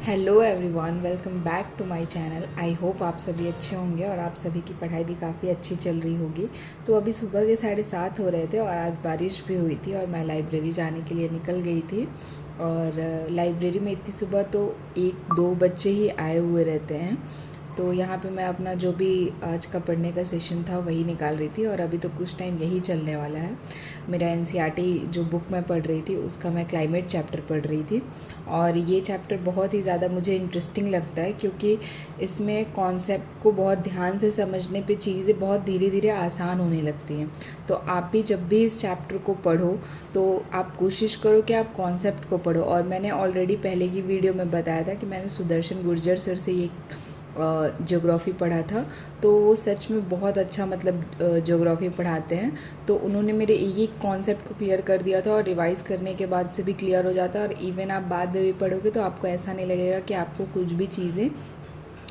Hello everyone, welcome back to my channel. I hope आप सभी अच्छे होंगे और आप सभी की पढ़ाई भी काफ़ी अच्छी चल रही होगी। तो अभी सुबह के 7:30 हो रहे थे और आज बारिश भी हुई थी और मैं लाइब्रेरी जाने के लिए निकल गई थी। और लाइब्रेरी में इतनी सुबह तो 1-2 बच्चे ही आए हुए रहते हैं। तो यहाँ पे मैं अपना जो भी आज का पढ़ने का सेशन था वही निकाल रही थी और अभी तो कुछ टाइम यही चलने वाला है। मेरा एनसीईआरटी जो बुक मैं पढ़ रही थी उसका मैं क्लाइमेट चैप्टर पढ़ रही थी और ये चैप्टर बहुत ही ज़्यादा मुझे इंटरेस्टिंग लगता है क्योंकि इसमें कॉन्सेप्ट को बहुत ध्यान से समझने पे चीज़ें बहुत धीरे धीरे आसान होने लगती हैं। तो आप भी जब भी इस चैप्टर को पढ़ो तो आप कोशिश करो कि आप कॉन्सेप्ट को पढ़ो। और मैंने ऑलरेडी पहले की वीडियो में बताया था कि मैंने सुदर्शन गुर्जर सर से ये ज्योग्राफ़ी पढ़ा था। तो वो सच में बहुत अच्छा मतलब ज्योग्राफ़ी पढ़ाते हैं। तो उन्होंने मेरे एक कॉन्सेप्ट को क्लियर कर दिया था और रिवाइज़ करने के बाद से भी क्लियर हो जाता है। और इवन आप बाद में भी पढ़ोगे तो आपको ऐसा नहीं लगेगा कि आपको कुछ भी चीज़ें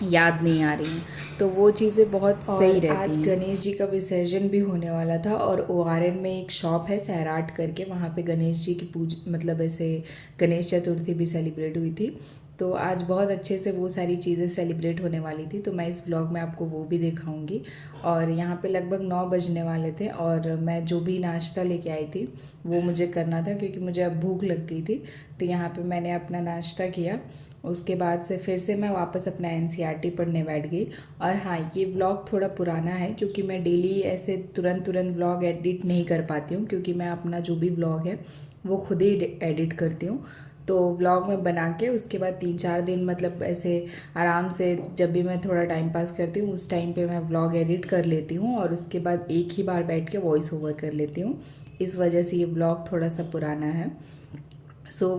याद नहीं आ रही हैं। तो वो चीज़ें बहुत सही रहती हैं। आज गणेश जी का विसर्जन भी होने वाला था और ओआरएन में एक शॉप है सैराट करके, वहाँ पे गणेश जी की मतलब ऐसे गणेश चतुर्थी भी सेलिब्रेट हुई थी। तो आज बहुत अच्छे से वो सारी चीज़ें सेलिब्रेट होने वाली थी। तो मैं इस व्लॉग में आपको वो भी दिखाऊंगी। और यहाँ पे लगभग 9 बजने वाले थे और मैं जो भी नाश्ता लेके आई थी वो मुझे करना था क्योंकि मुझे अब भूख लग गई थी। तो यहाँ पे मैंने अपना नाश्ता किया। उसके बाद से फिर से मैं वापस अपना एनसीईआरटी पढ़ने बैठ गई। और हाँ, ये व्लॉग थोड़ा पुराना है क्योंकि मैं डेली ऐसे तुरंत तुरंत व्लॉग एडिट नहीं कर पाती हूँ क्योंकि मैं अपना जो भी व्लॉग है वो खुद ही एडिट करती हूँ। तो व्लॉग में बना के उसके बाद 3-4 दिन मतलब ऐसे आराम से जब भी मैं थोड़ा टाइम पास करती हूँ उस टाइम पे मैं व्लॉग एडिट कर लेती हूँ और उसके बाद एक ही बार बैठ के वॉइस ओवर कर लेती हूँ। इस वजह से ये व्लॉग थोड़ा सा पुराना है।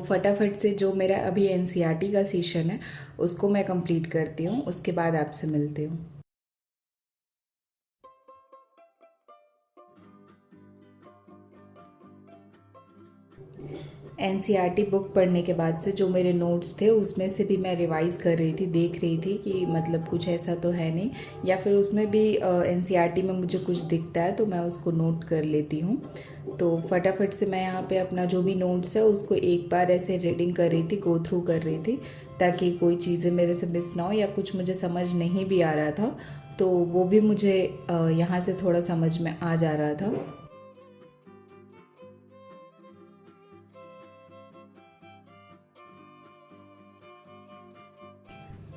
फटाफट से जो मेरा अभी एनसीईआरटी का सेशन है उसको मैं कंप्लीट करती हूँ, उसके बाद आपसे मिलती हूँ। एनसीईआरटी बुक पढ़ने के बाद से जो मेरे नोट्स थे उसमें से भी मैं रिवाइज़ कर रही थी, देख रही थी कि मतलब कुछ ऐसा तो है नहीं, या फिर उसमें भी एनसीईआरटी में मुझे कुछ दिखता है तो मैं उसको नोट कर लेती हूँ। तो फटाफट से मैं यहाँ पे अपना जो भी नोट्स है उसको एक बार ऐसे रीडिंग कर रही थी, गो थ्रू कर रही थी, ताकि कोई चीज़ें मेरे से मिस ना हो या कुछ मुझे समझ नहीं भी आ रहा था तो वो भी मुझे यहाँ से थोड़ा समझ में आ जा रहा था।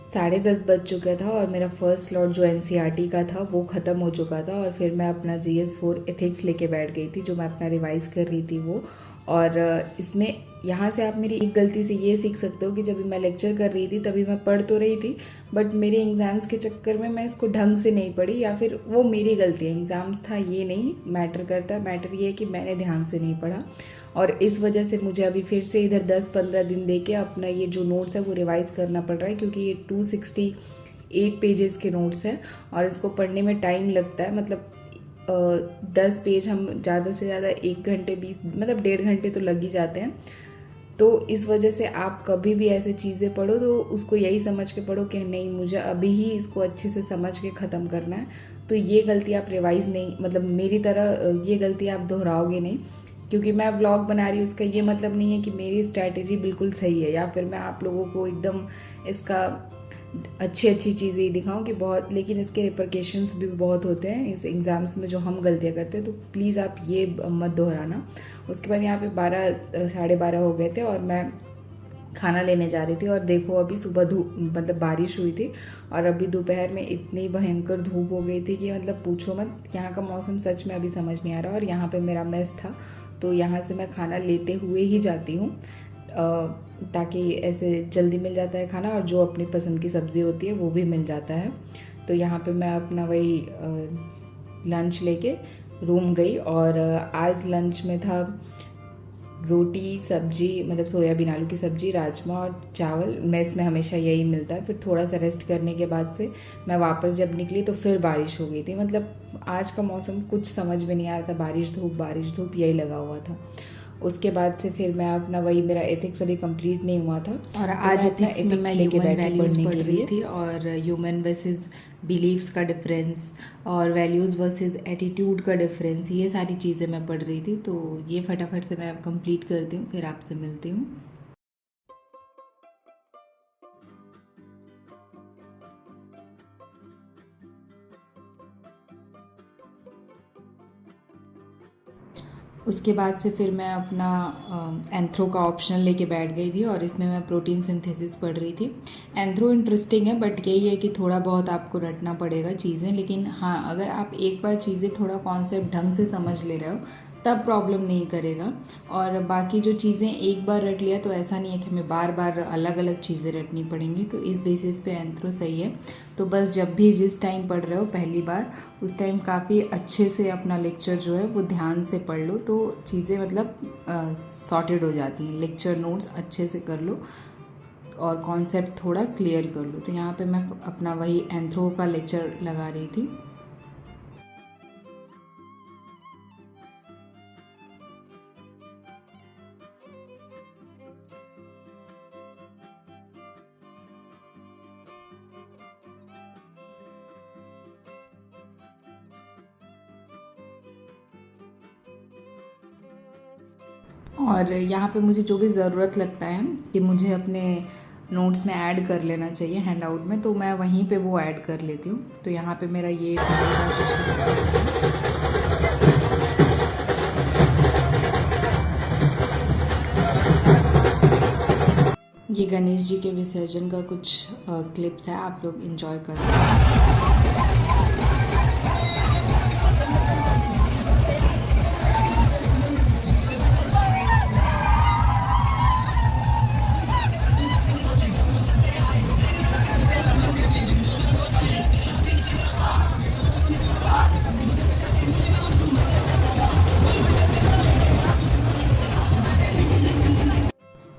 10:30 बज चुका था और मेरा फर्स्ट स्लॉट जो एनसीईआरटी का था वो ख़त्म हो चुका था और फिर मैं अपना जीएस 4 एथिक्स लेके बैठ गई थी जो मैं अपना रिवाइज़ कर रही थी वो। और इसमें यहाँ से आप मेरी एक गलती से ये सीख सकते हो कि जब मैं लेक्चर कर रही थी तभी मैं पढ़ तो रही थी बट मेरे एग्ज़ाम्स के चक्कर में मैं इसको ढंग से नहीं पढ़ी, या फिर वो मेरी गलती है। एग्ज़ाम्स था ये नहीं मैटर करता, मैटर ये है कि मैंने ध्यान से नहीं पढ़ा और इस वजह से मुझे अभी फिर से इधर 10-15 दिन दे के अपना ये जो नोट्स है वो रिवाइज़ करना पड़ रहा है क्योंकि ये 268 पेजेस के नोट्स हैं और इसको पढ़ने में टाइम लगता है। मतलब 10 पेज हम ज़्यादा से ज़्यादा 1 घंटे 20 मतलब 1.5 घंटे तो लग ही जाते हैं। तो इस वजह से आप कभी भी ऐसे चीज़ें पढ़ो तो उसको यही समझ के पढ़ो कि नहीं मुझे अभी ही इसको अच्छे से समझ के ख़त्म करना है। तो ये गलती आप रिवाइज़ नहीं मतलब मेरी तरह ये गलती आप दोहराओगे नहीं। क्योंकि मैं व्लॉग बना रही हूँ उसका ये मतलब नहीं है कि मेरी स्ट्रैटेजी बिल्कुल सही है या फिर मैं आप लोगों को एकदम इसका अच्छी अच्छी चीज़ें ही दिखाऊं कि बहुत, लेकिन इसके रिपरकेशंस भी बहुत होते हैं इस एग्ज़ाम्स में जो हम गलतियाँ करते हैं। तो प्लीज़ आप ये मत दोहराना। उसके बाद यहाँ पे 12 साढ़े 12 हो गए थे और मैं खाना लेने जा रही थी और देखो अभी सुबह धूप मतलब बारिश हुई थी और अभी दोपहर में इतनी भयंकर धूप हो गई थी कि मतलब पूछो मत। यहाँ का मौसम सच में अभी समझ नहीं आ रहा और यहाँ पे मेरा मेस था तो यहाँ से मैं खाना लेते हुए ही जाती हूँ ताकि ऐसे जल्दी मिल जाता है खाना और जो अपनी पसंद की सब्ज़ी होती है वो भी मिल जाता है। तो यहाँ पे मैं अपना वही लंच लेके रूम गई और आज लंच में था रोटी सब्जी मतलब सोयाबीन आलू की सब्जी, राजमा और चावल। मेस में हमेशा यही मिलता है। फिर थोड़ा सा रेस्ट करने के बाद से मैं वापस जब निकली तो फिर बारिश हो गई थी। मतलब आज का मौसम कुछ समझ में नहीं आ रहा था, बारिश धूप यही लगा हुआ था। उसके बाद से फिर मैं अपना वही मेरा एथिक्स अभी कंप्लीट नहीं हुआ था और आज एथिक्स में मैं ह्यूमन वैल्यूज़ पढ़ रही थी और ह्यूमन वर्सेस बिलीव्स का डिफरेंस और वैल्यूज़ वर्सेस एटीट्यूड का डिफरेंस, ये सारी चीज़ें मैं पढ़ रही थी। तो ये फटाफट से मैं अब कंप्लीट करती हूँ फिर आपसे मिलती हूँ। उसके बाद से फिर मैं अपना एंथ्रो का ऑप्शनल लेके बैठ गई थी और इसमें मैं प्रोटीन सिंथेसिस पढ़ रही थी। एंथ्रो इंटरेस्टिंग है, बट यही है कि थोड़ा बहुत आपको रटना पड़ेगा चीज़ें, लेकिन हाँ अगर आप एक बार चीज़ें थोड़ा कॉन्सेप्ट ढंग से समझ ले रहे हो तब प्रॉब्लम नहीं करेगा। और बाकी जो चीज़ें एक बार रट लिया तो ऐसा नहीं है कि हमें बार बार अलग अलग चीज़ें रटनी पड़ेंगी, तो इस बेसिस पे एंथ्रो सही है। तो बस जब भी जिस टाइम पढ़ रहे हो पहली बार, उस टाइम काफ़ी अच्छे से अपना लेक्चर जो है वो ध्यान से पढ़ लो, तो चीज़ें मतलब सॉर्टेड हो जाती हैं। लेक्चर नोट्स अच्छे से कर लो और कॉन्सेप्ट थोड़ा क्लियर कर लो। तो यहाँ पे मैं अपना वही एंथ्रो का लेक्चर लगा रही थी। और यहाँ पे मुझे जो भी ज़रूरत लगता है कि मुझे अपने नोट्स में ऐड कर लेना चाहिए हैंड आउट में, तो मैं वहीं पे वो ऐड कर लेती हूँ। तो यहाँ पे मेरा ये पढ़ाई का सेशन खत्म हो गया। ये गणेश जी के विसर्जन का कुछ क्लिप्स है, आप लोग इन्जॉय करें।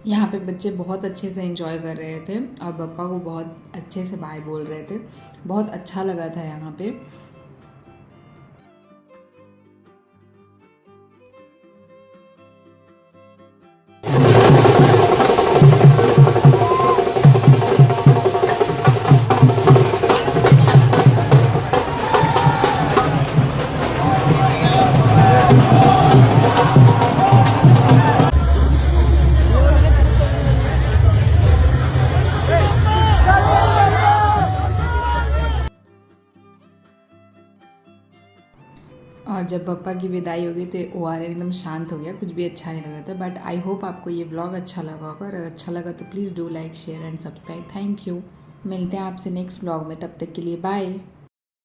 यहाँ पे बच्चे बहुत अच्छे से एंजॉय कर रहे थे और पप्पा को बहुत अच्छे से बाय बोल रहे थे। बहुत अच्छा लगा था यहाँ पे। और जब पप्पा की विदाई हो गई तो ओआरएन एकदम शांत हो गया, कुछ भी अच्छा नहीं लग रहा था। बट आई होप आपको ये व्लॉग अच्छा लगा होगा, और अच्छा लगा तो please do like share and subscribe. Thank you. मिलते हैं आपसे नेक्स्ट व्लॉग में, तब तक के लिए बाय।